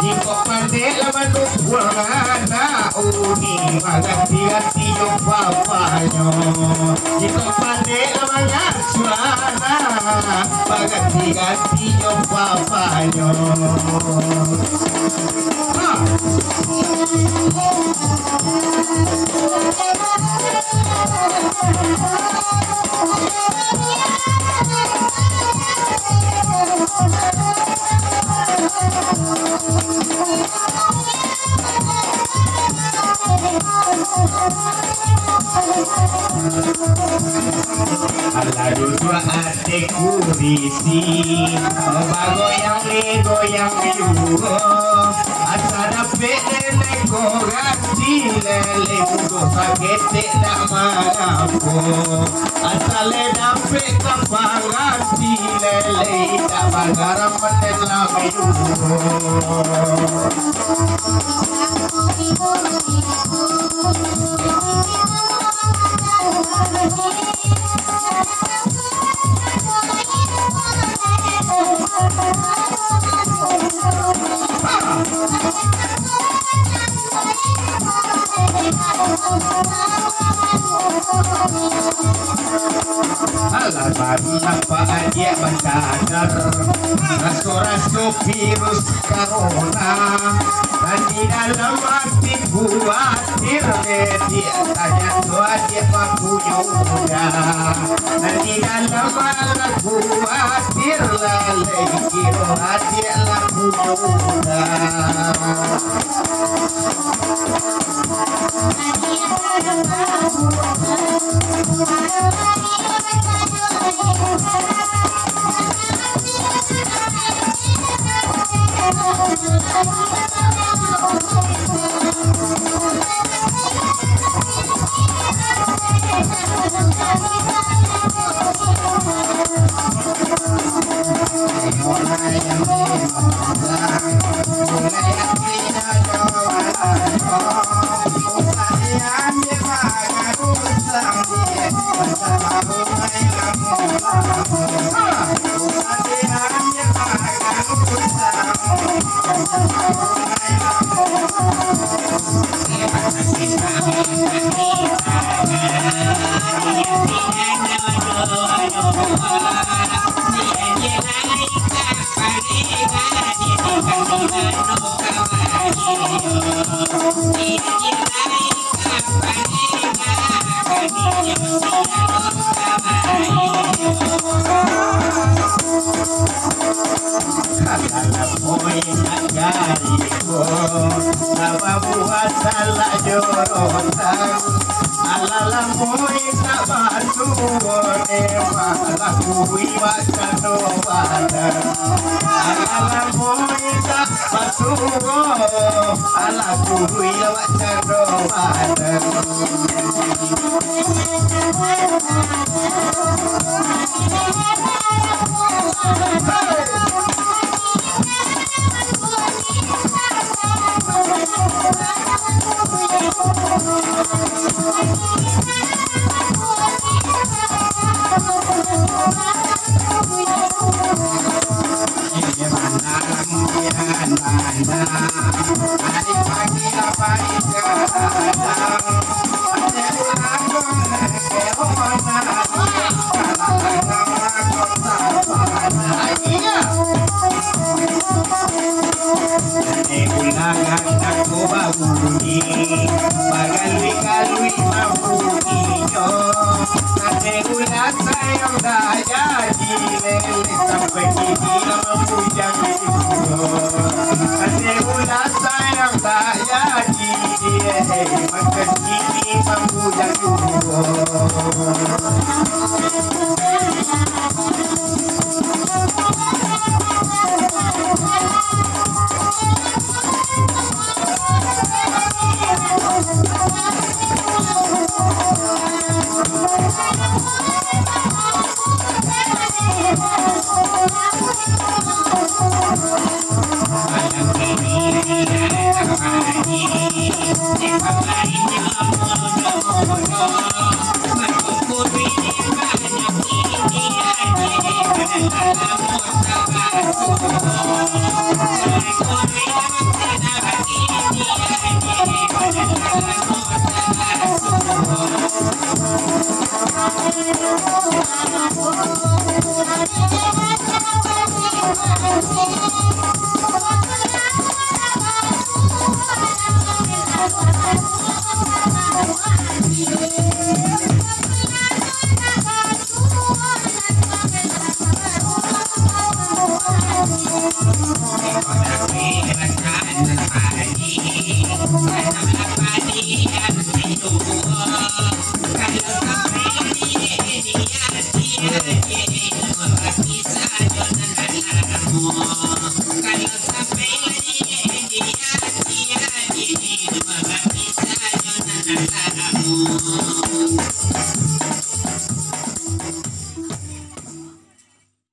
Jika pandai lawan buangan uni magati-gati yung papanya. Jika pandai lawan suana magati-gati yung papanya. Lalu dua adikku risi bagoyang goyang juga asa dapet nenek ganti lele mudo sakit tak mampu asal dapet kapal ganti lele tak bagaram menen lagi Alasan apa dia mensadar rasko-rasko virus corona dan di dalam hati khawatir dia tanya doa dia punya udah dan di dalam hati khawatir lalai kira hati lah punya udah. Terima kasih.